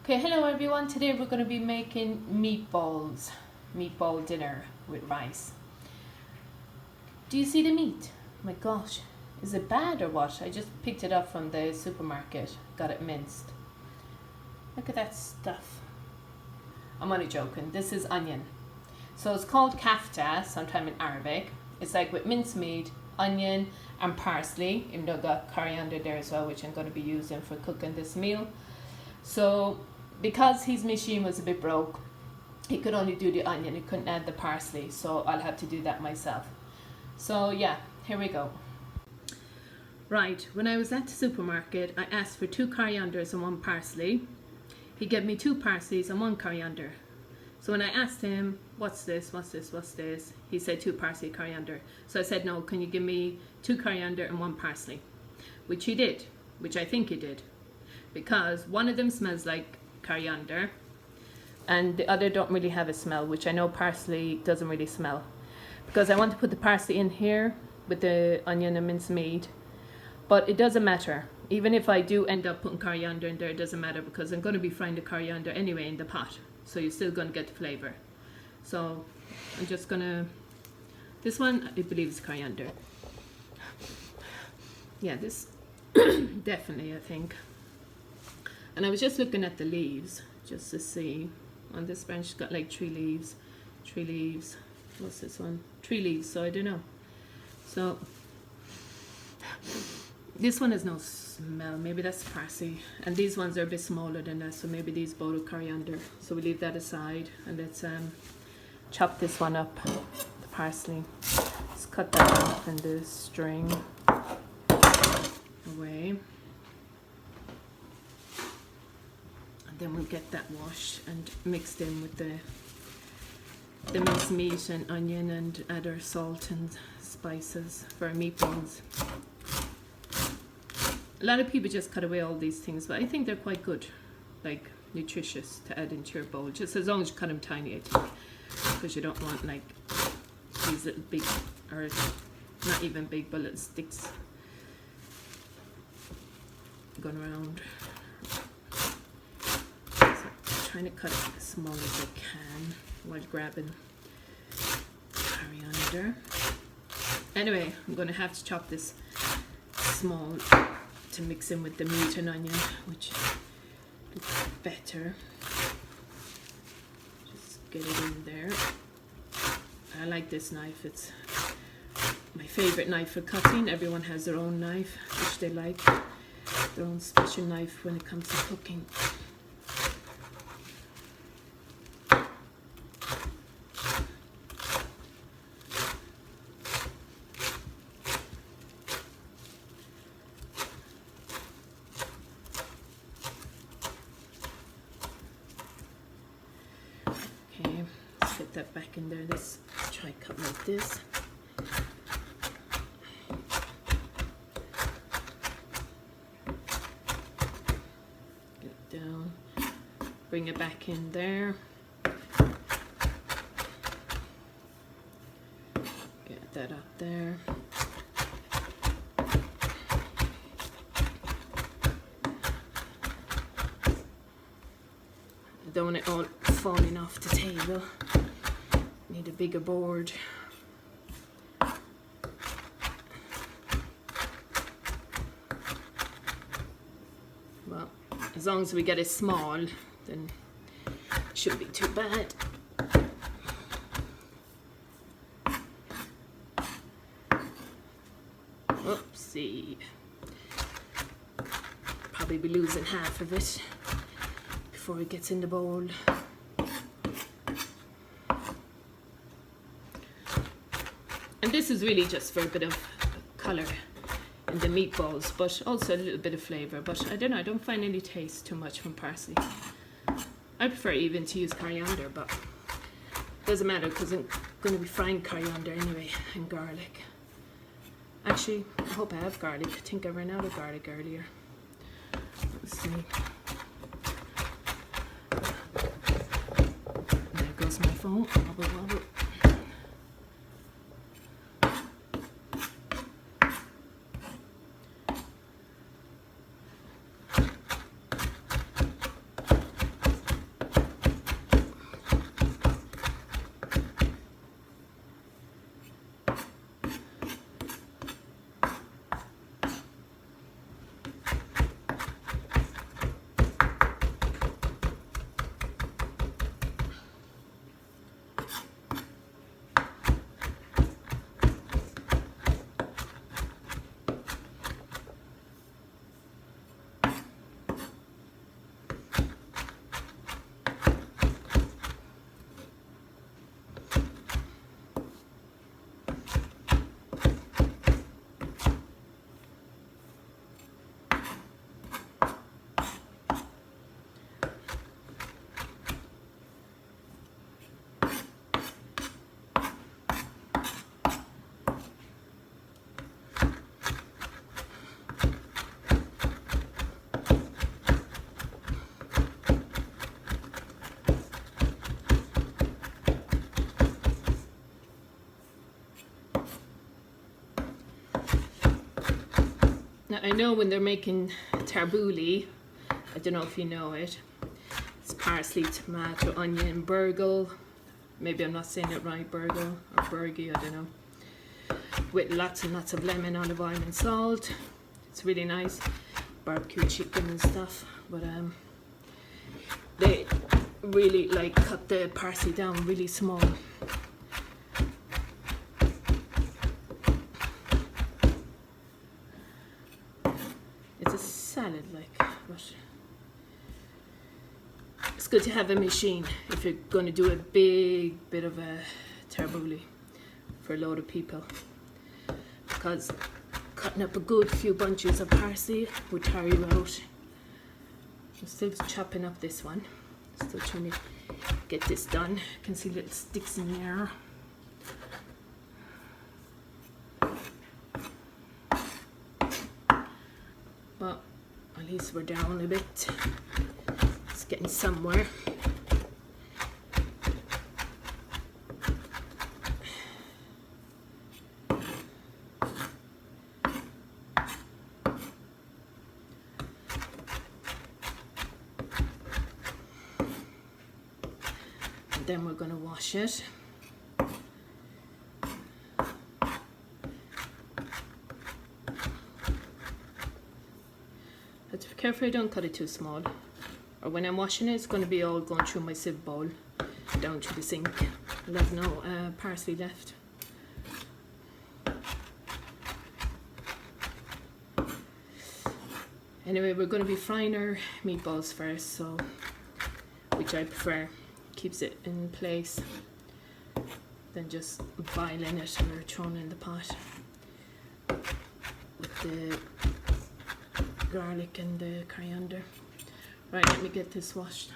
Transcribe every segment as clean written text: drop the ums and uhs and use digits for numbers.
Okay, hello everyone. Today we're going to be making meatballs. Meatball dinner with rice. Do you see the meat? My gosh, is it bad or what? I just picked it up from the supermarket, got it minced. Look at that stuff. I'm only joking. This is onion. So it's called kafta, sometime in Arabic. It's like with minced meat, onion and parsley, even though I've got coriander there as well, which I'm going to be using for cooking this meal. So because his machine was a bit broke, he could only do the onion, he couldn't add the parsley, so I'll have to do that myself. So yeah, here we go. Right, when I was at the supermarket, I asked for 2 corianders and 1 parsley. He gave me 2 parsleys and 1 coriander. So when I asked him, what's this, he said 2 parsley, coriander. So I said, no, can you give me 2 coriander and 1 parsley? Which he did, which I think he did. Because one of them smells like coriander and the other don't really have a smell, which I know parsley doesn't really smell. Because I want to put the parsley in here with the onion and minced meat, but it doesn't matter. Even if I do end up putting coriander in there, it doesn't matter because I'm going to be frying the coriander anyway in the pot, so you're still going to get the flavor. So I'm just gonna, this one I believe is coriander. Yeah, this definitely I think. And I was just looking at the leaves just to see. On this branch it's got like 3 leaves. 3 leaves. What's this one? 3 leaves, so I don't know. So this one has no smell. Maybe that's parsley. And these ones are a bit smaller than that, so maybe these both are coriander. So we leave that aside and let's chop this one up. The parsley. Let's cut that off in the string away. Then we'll get that washed and mixed in with the minced meat and onion and add our salt and spices for our meatballs. A lot of people just cut away all these things, but I think they're quite good, like nutritious to add into your bowl, just as long as you cut them tiny, I think, because you don't want like these little big, or not even big, but little sticks going around. Trying to cut it as small as I can while grabbing coriander. Anyway, I'm going to have to chop this small to mix in with the meat and onion, which looks better. Just get it in there. I like this knife. It's my favorite knife for cutting. Everyone has their own knife, which they like. Their own special knife when it comes to cooking. Okay, let's get that back in there. Let's try cut like this. Get it down. Bring it back in there. Get that up there. I don't want it all falling off the table. Need a bigger board. Well, as long as we get it small, then it shouldn't be too bad. Oopsie. Probably be losing half of it before it gets in the bowl. And this is really just for a bit of colour in the meatballs, but also a little bit of flavour. But I don't know, I don't find any taste too much from parsley. I prefer even to use coriander, but it doesn't matter because I'm going to be frying coriander anyway and garlic. Actually, I hope I have garlic. I think I ran out of garlic earlier. Let's see. There goes my phone. Wobble, wobble. I know when they're making tabbouleh, I don't know if you know it, it's parsley, tomato, onion, burgle, maybe I'm not saying it right, burgle or burgie, I don't know, with lots and lots of lemon, olive oil and salt. It's really nice, barbecue chicken and stuff, but they really like cut the parsley down really small. It's a salad like, but it's good to have a machine if you're going to do a big bit of a tabbouleh for a load of people, because cutting up a good few bunches of parsley would tire you out. I'm still chopping up this one, still trying to get this done. You can see little sticks in there. But at least we're down a bit. It's getting somewhere. And then we're going to wash it. But be careful I don't cut it too small, or when I'm washing it, it's going to be all going through my sieve bowl down to the sink. I'll have no parsley left. Anyway, we're going to be frying our meatballs first, so which I prefer, keeps it in place than just boiling it or throwing it in the pot with the garlic and the coriander. Right, let me get this washed.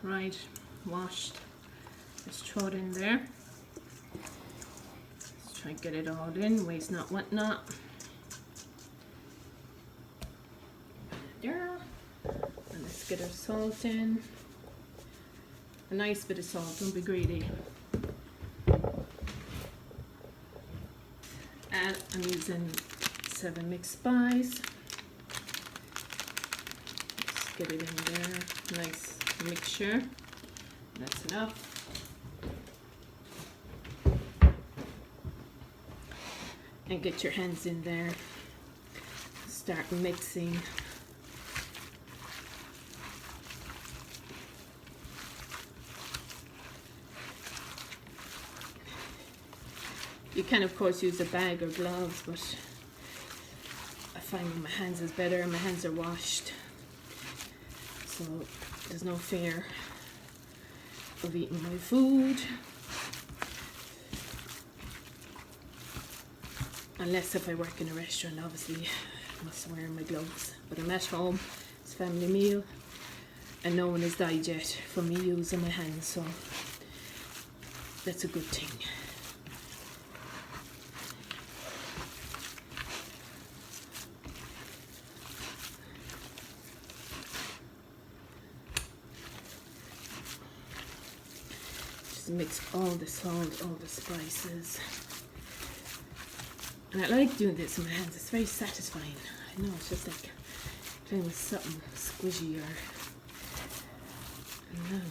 Right, washed. Let's throw it in there. Let's try and get it all in, waste not, want not. There. And let's get our salt in. A nice bit of salt, don't be greedy. And I'm using 7 mixed spice. Let's get it in there. Nice mixture. That's enough. And get your hands in there. Start mixing. You can of course use a bag or gloves, but I find with my hands is better. My hands are washed, so there's no fear of eating my food. Unless if I work in a restaurant, obviously I must wear my gloves. But I'm at home, it's a family meal, and no one has died yet from me using my hands, so that's a good thing. Mix all the salt, all the spices, and I like doing this in my hands. It's very satisfying. I know, it's just like playing with something squishy, or I don't know.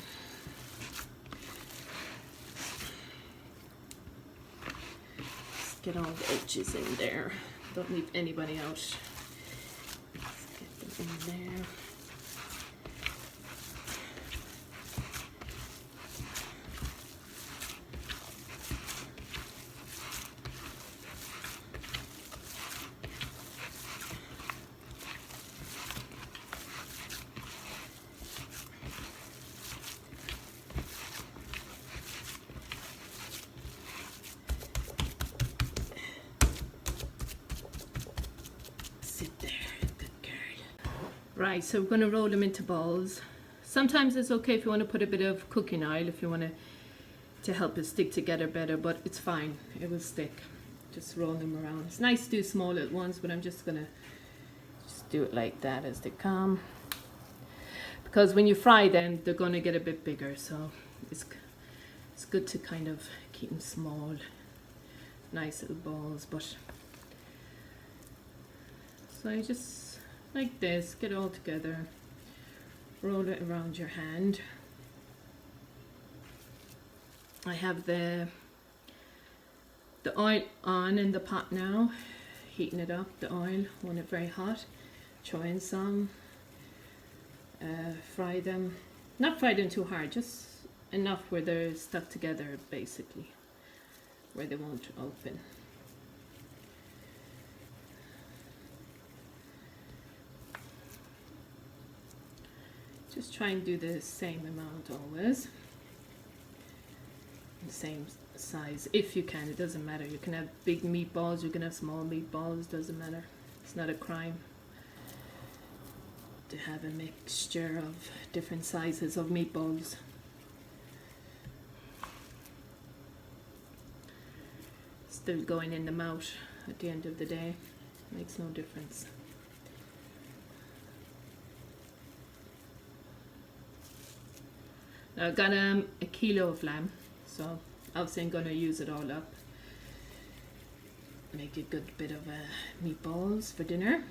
Just get all the edges in there. Don't leave anybody out. Just get them in there. Right, so we're going to roll them into balls. Sometimes it's okay if you want to put a bit of cooking oil, if you want to help it stick together better, but it's fine, it will stick. Just roll them around. It's nice to do small at once, but I'm just going to just do it like that as they come. Because when you fry them, they're going to get a bit bigger, so it's good to kind of keep them small. Nice little balls, but So you just like this, get it all together, roll it around your hand. I have the oil on in the pot now, heating it up, the oil, want it very hot. Throw in some, fry them, not fry them too hard, just enough where they're stuck together basically, where they won't open. Just try and do the same amount always, the same size if you can. It doesn't matter, you can have big meatballs, you can have small meatballs, doesn't matter. It's not a crime to have a mixture of different sizes of meatballs. Still going in the mouth at the end of the day, makes no difference. Now I've got a kilo of lamb, so obviously I'm going to use it all up. Make a good bit of meatballs for dinner.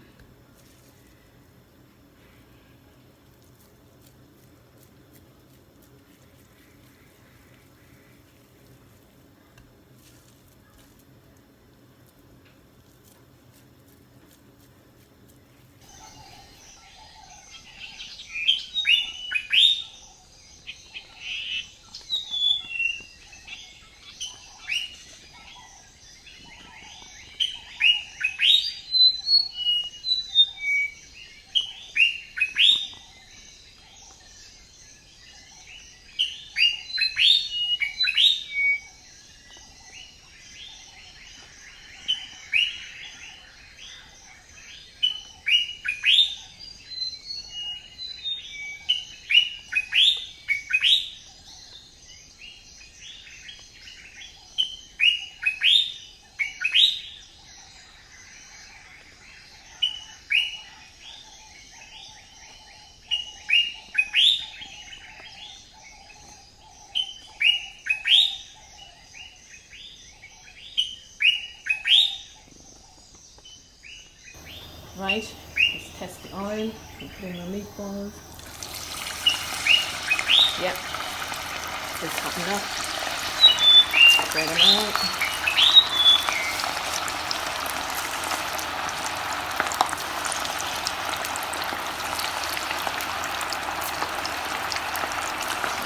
Right, let's test the oil and put in my meatballs. Yep, just hot enough. Spread them out.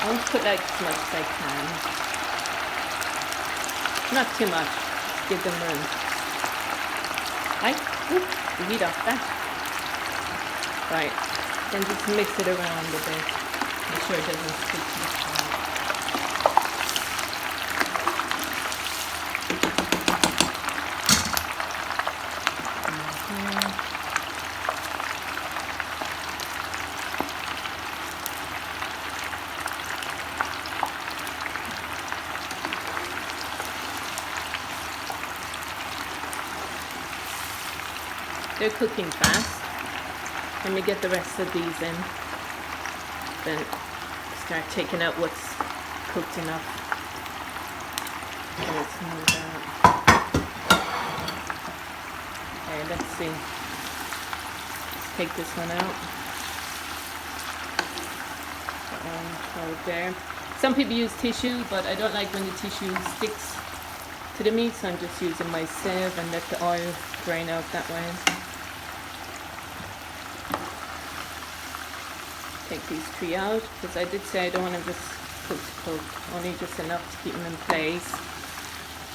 I want to put like as much as I can. Not too much, give them room. Right? Oop, the heat off that. Right, then just mix it around a bit. Make sure it doesn't stick to the pan. They're cooking fast. Let me get the rest of these in. Then start taking out what's cooked enough. Let's move that. Okay, let's see. Let's take this one out. That one right there. Some people use tissue, but I don't like when the tissue sticks to the meat, so I'm just using my sieve and let the oil drain out that way. Take these three out, because I did say I don't want them just cook, only just enough to keep them in place.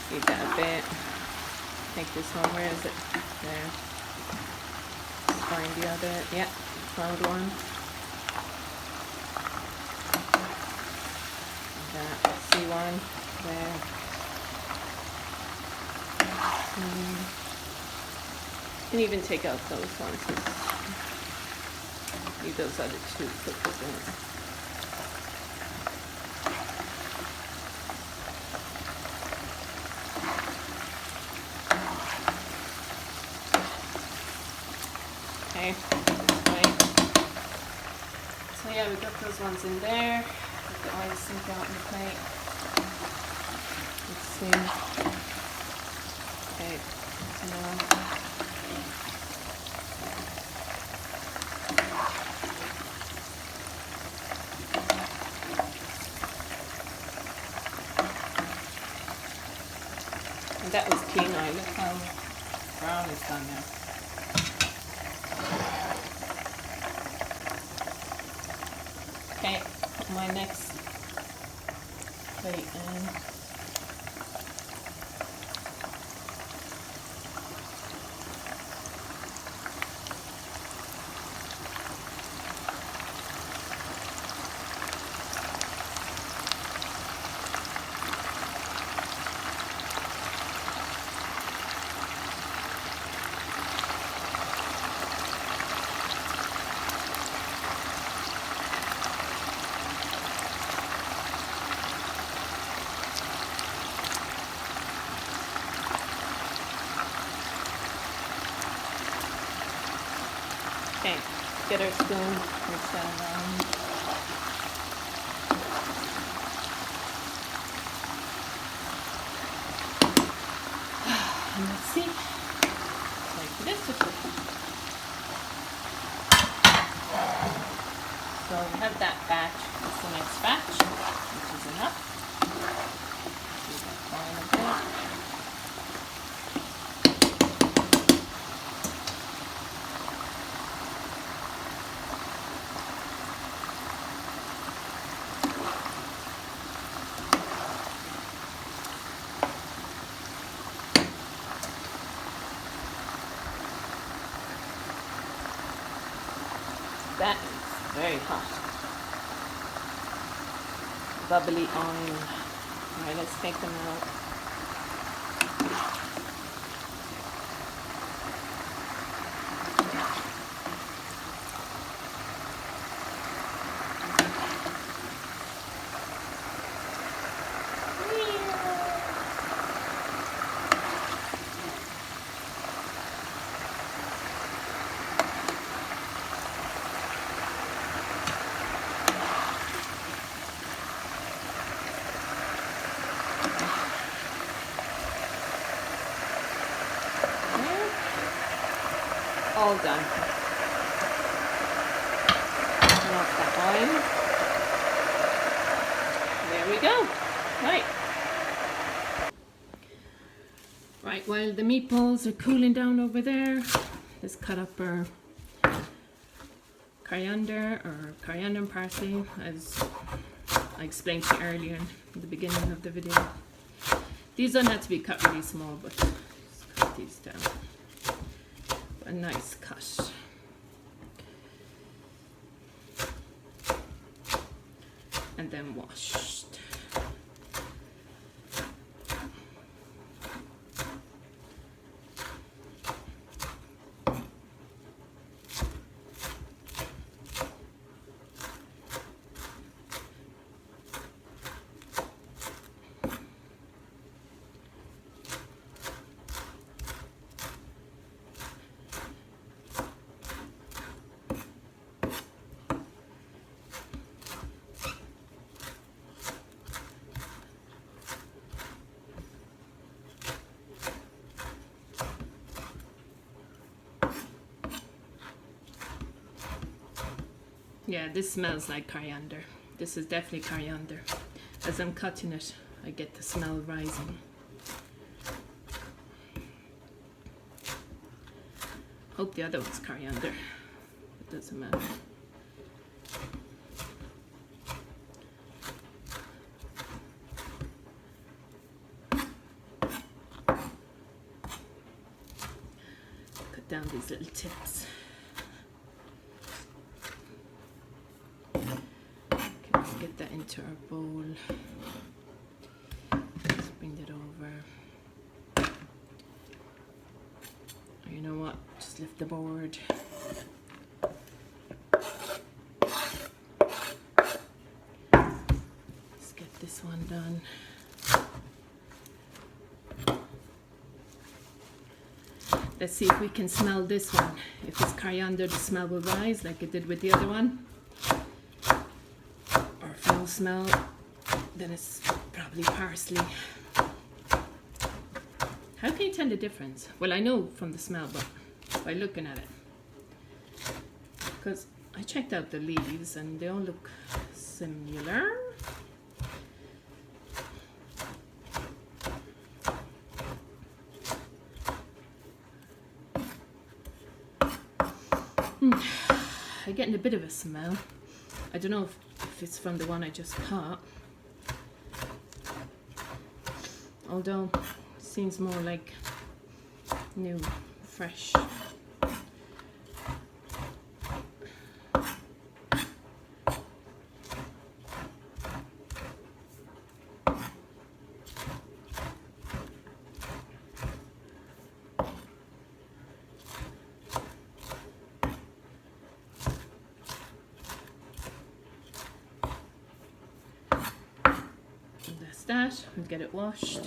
Leave that a bit. Take this one, where is it? There. Let's find the other, yeah, found one. That, see one, there. You can even take out those ones. Leave those other two cooked in. Okay, right. So yeah, we got those ones in there. Let the oil sink out in the plate. Let's see. Okay, so now that was clean oil. Look how brown it's done now. Okay, put my next plate in. Okay, get our spoon, mix that around. And let's see. Like this. So we have that batch. That's the next batch, which is enough. See that oil a bit. That is very hot. Bubbly oil. Alright, let's take them out. All done. Turn off that oil. There we go. Right. Right, while the meatballs are cooling down over there, let's cut up our coriander and parsley, as I explained to you earlier in the beginning of the video. These don't have to be cut really small, but just cut these down. A nice cut. And then washed. Yeah, this smells like coriander. This is definitely coriander. As I'm cutting it, I get the smell rising. Hope the other one's coriander. It doesn't matter. Cut down these little tips. Get that into our bowl. Let's bring it over. You know what? Just lift the board. Let's get this one done. Let's see if we can smell this one. If it's coriander, the smell will rise like it did with the other one. Smell, then it's probably parsley. How can you tell the difference? Well, I know from the smell, but by looking at it, because I checked out the leaves and they all look similar. they're getting a bit of a smell. I don't know if it's from the one I just caught. Although it seems more like new, fresh. That's that, and get it washed.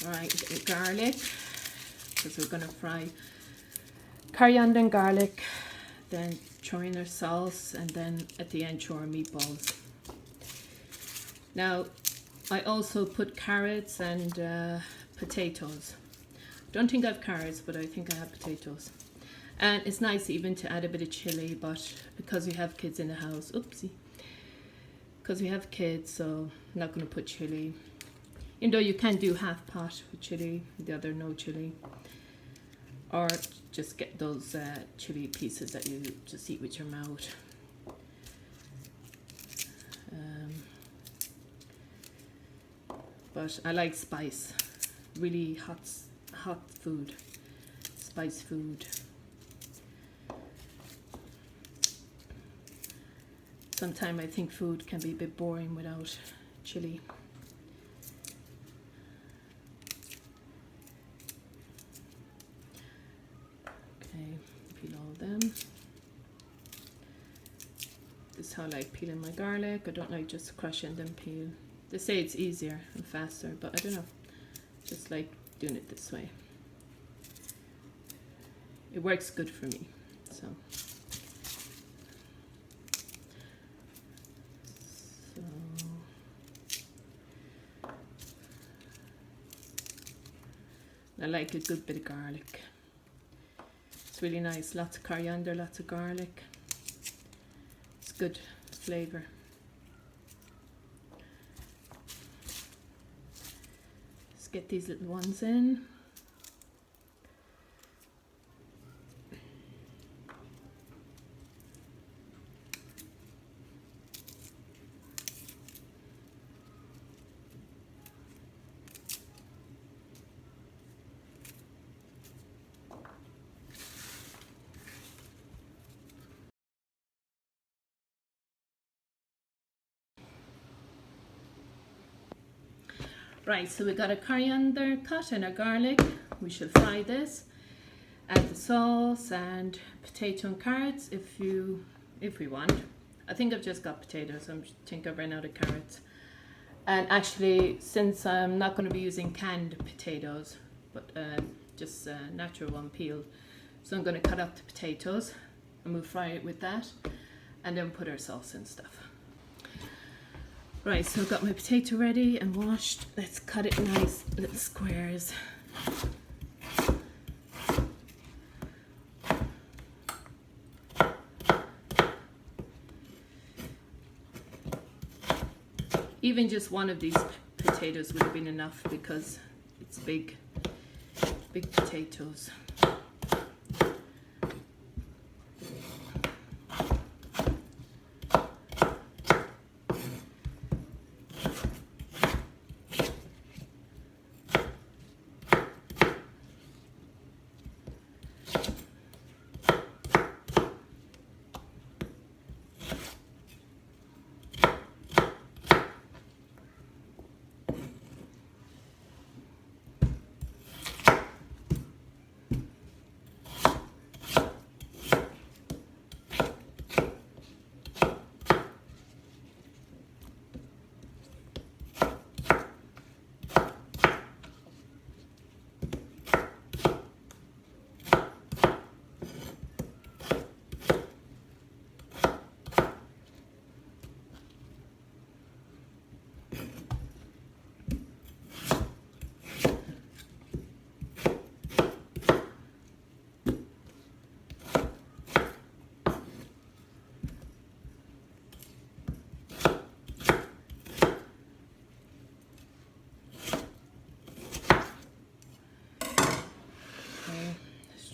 Right, get garlic, because we're going to fry coriander and garlic, then throw in our sauce, and then at the end throw our meatballs. Now, I also put carrots and potatoes. Don't think I have carrots, but I think I have potatoes. And it's nice even to add a bit of chili, but because we have kids in the house, oopsie, because we have kids, so I'm not going to put chili. Even though you can do half pot with chili, the other no chili. Or just get those chili pieces that you just eat with your mouth. But I like spice, really hot food, spice food. Sometimes I think food can be a bit boring without chili. Okay, peel all them. This is how I like peeling my garlic. I don't like just crush and then peel. They say it's easier and faster, but I don't know. Just like doing it this way. It works good for me, so. I like a good bit of garlic. It's really nice. Lots of coriander, lots of garlic. It's good flavour. Let's get these little ones in. Right, so we got a coriander cut and a garlic. We should fry this. Add the sauce and potato and carrots if we want. I think I've just got potatoes. I think I've run out of carrots. And actually, since I'm not going to be using canned potatoes, but just natural one peeled, so I'm going to cut up the potatoes and we'll fry it with that, and then put our sauce and stuff. Right, so I've got my potato ready and washed. Let's cut it nice little squares. Even just one of these potatoes would have been enough because it's big potatoes.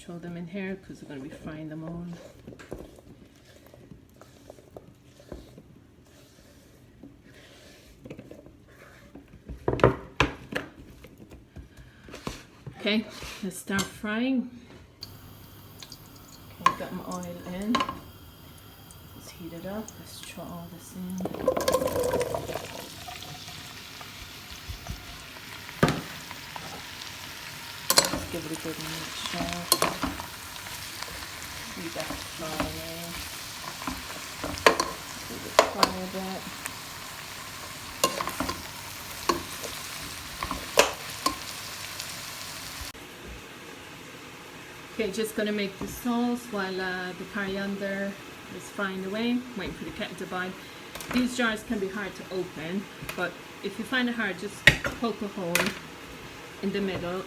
throw them in here because we're going to be frying them all. Okay, let's start frying. Okay, got my oil in. Let's heat it up. Let's throw all this in. Let's give it a good mixture. Leave that fry away. Leave it fry a bit. Okay, just gonna make the sauce while the coriander is frying away, waiting for the kettle to boil. These jars can be hard to open, but if you find it hard, just poke a hole in the middle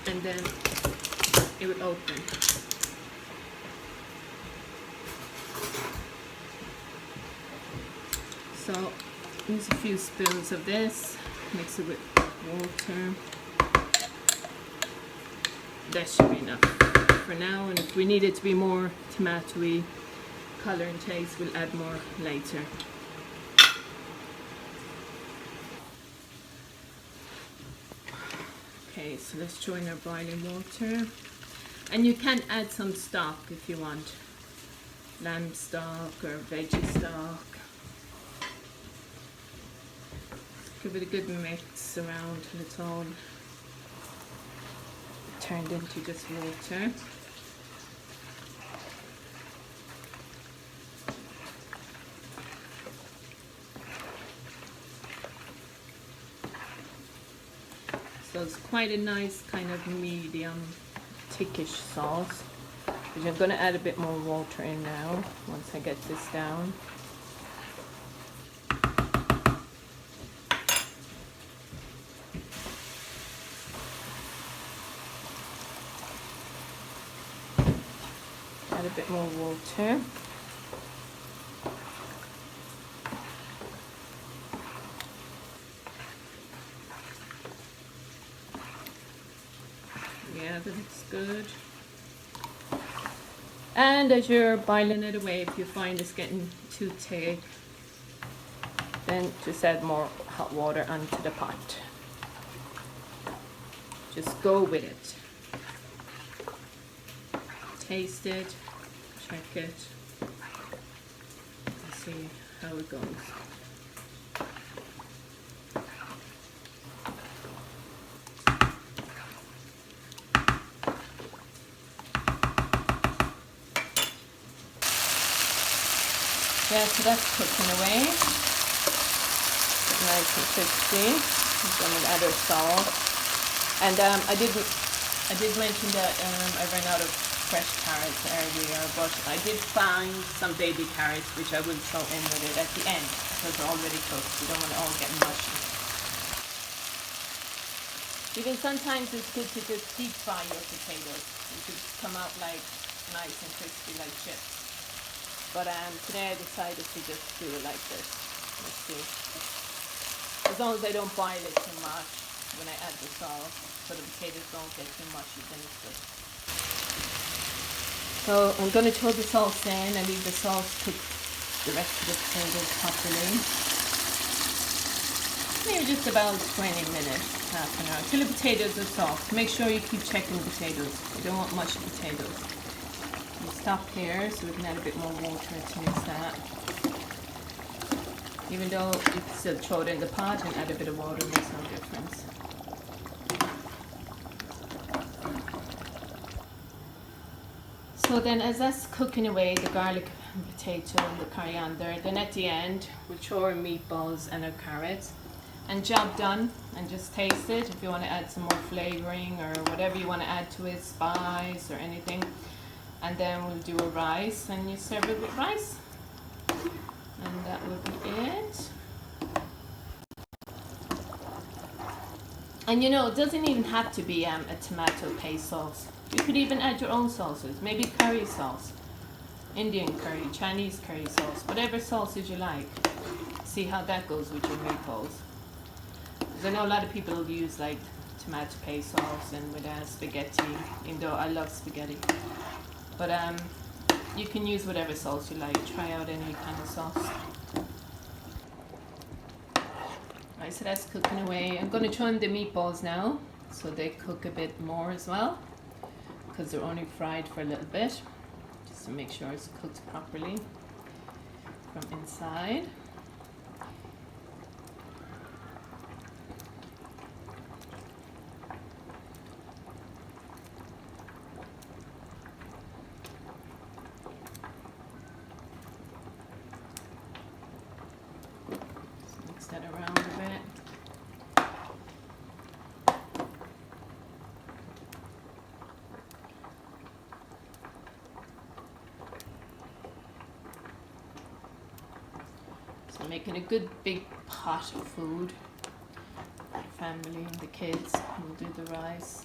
and then it will open. So use a few spoons of this, mix it with water. That should be enough for now, and if we need it to be more tomatoey color and taste, we'll add more later. Okay, so let's throw in our boiling water, and you can add some stock if you want, lamb stock or veggie stock. Give it a good mix around till it's all turned into just water. So it's quite a nice kind of medium thickish sauce, which I'm going to add a bit more water in now once I get this down. Add a bit more water. Yeah, that looks good. And as you're boiling it away, if you find it's getting too thick, then just add more hot water onto the pot. Just go with it. Taste it, check it, and see how it goes. Yeah, so that's cooking away. Nice and crispy. I'm going to add our salt. And I did mention that I ran out of fresh carrots earlier, but I did find some baby carrots which I will throw in with it at the end because they're already cooked. You don't want to all get mushy. Even sometimes it's good to just deep fry your potatoes. It should come out like nice and crispy like chips. But today I decided to just do it like this. Let's see. As long as I don't boil it too much when I add the sauce, so the potatoes don't get too mushy, then it's good. So I'm going to throw the sauce in and leave the sauce cook the rest of the potatoes properly. Maybe just about 20 minutes, half an hour, till the potatoes are soft. Make sure you keep checking the potatoes. You don't want mushy potatoes. We'll stop here so we can add a bit more water to mix that. Even though you can still throw it in the pot and add a bit of water, makes no difference. So then as that's cooking away, the garlic and potato and the coriander, then at the end we'll throw our meatballs and our carrots. And job done, and just taste it if you want to add some more flavoring or whatever you want to add to it, spice or anything. And then we'll do a rice and you serve it with rice. And that will be it. And you know, it doesn't even have to be a tomato paste sauce. You could even add your own sauces, maybe curry sauce, Indian curry, Chinese curry sauce, whatever sauces you like. See how that goes with your meatballs. Because I know a lot of people use like tomato paste sauce and with spaghetti, even though I love spaghetti. But you can use whatever sauce you like. Try out any kind of sauce. Right, so that's cooking away. I'm going to throw in the meatballs now, so they cook a bit more as well, because they're only fried for a little bit, just to make sure it's cooked properly from inside. So mix that around a bit. So making a good big pot of food. My family and the kids will do the rice.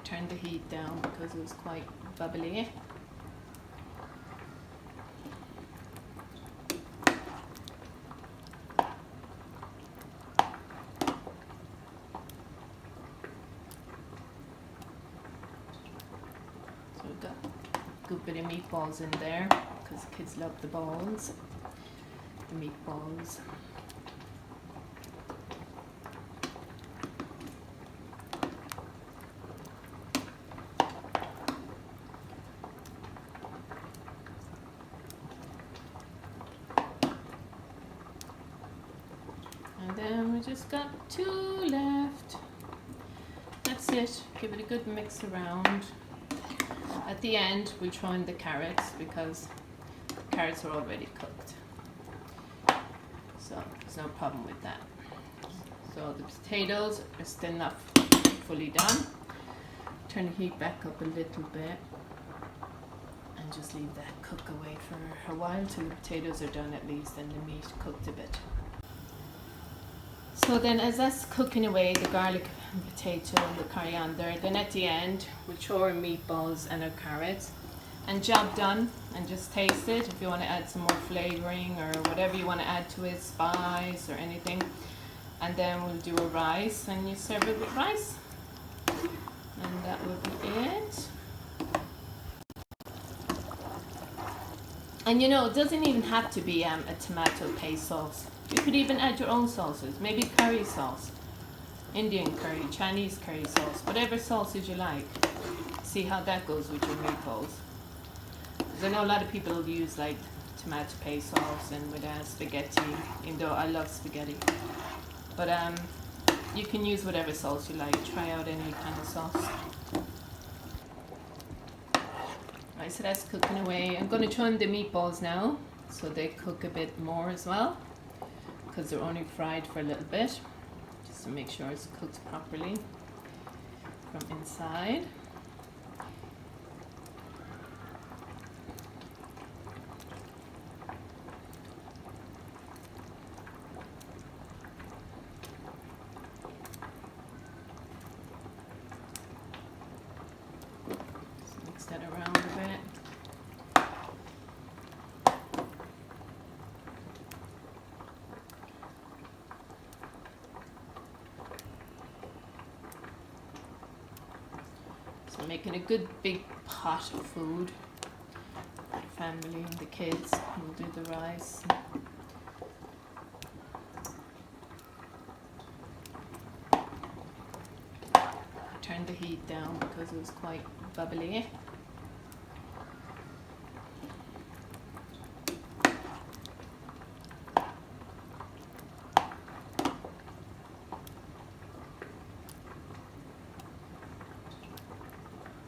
Turn the heat down because it was quite bubbly. So we've got a good bit of meatballs in there because the kids love the balls, the meatballs. And then we just got 2 left. That's it. Give it a good mix around. At the end, we throw in the carrots because the carrots are already cooked. So there's no problem with that. So the potatoes are still not fully done. Turn the heat back up a little bit and just leave that cook away for a while till the potatoes are done at least and the meat cooked a bit. So then as that's cooking away, the garlic and potato and the coriander, then at the end we throw our meatballs and our carrots, and job done. And just taste it if you want to add some more flavouring or whatever you want to add to it, spice or anything. And then we'll do a rice and you serve it with rice. And that will be it. And you know, it doesn't even have to be a tomato paste sauce. You could even add your own sauces, maybe curry sauce, Indian curry, Chinese curry sauce, whatever sauces you like. See how that goes with your meatballs. Because I know a lot of people use like tomato paste sauce and with spaghetti, even though I love spaghetti. But you can use whatever sauce you like. Try out any kind of sauce. Right, so that's cooking away. I'm going to throw in the meatballs now, so they cook a bit more as well, because they're only fried for a little bit, just to make sure it's cooked properly from inside. Just mix that around a bit. So making a good big pot of food. My family and the kids will do the rice. Turn the heat down because it was quite bubbly.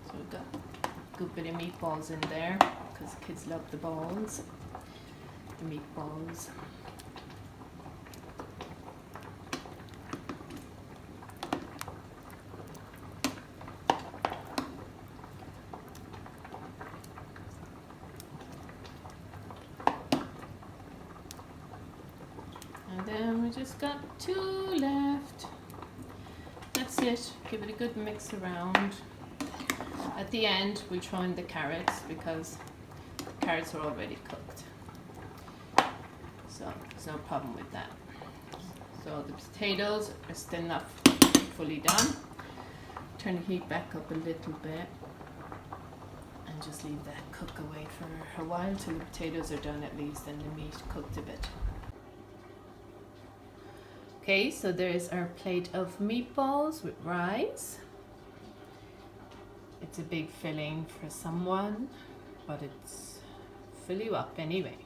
So we've got a good bit of meatballs in there because the kids love the balls, the meatballs. And then we just got 2 left. That's it. Give it a good mix around. At the end, we throw in the carrots because the carrots are already cooked. So there's no problem with that. So the potatoes are still not fully done. Turn the heat back up a little bit and just leave that cook away for a while till the potatoes are done at least and the meat cooked a bit. Okay, so there's our plate of meatballs with rice. It's a big filling for someone, but it's fill you up anyway.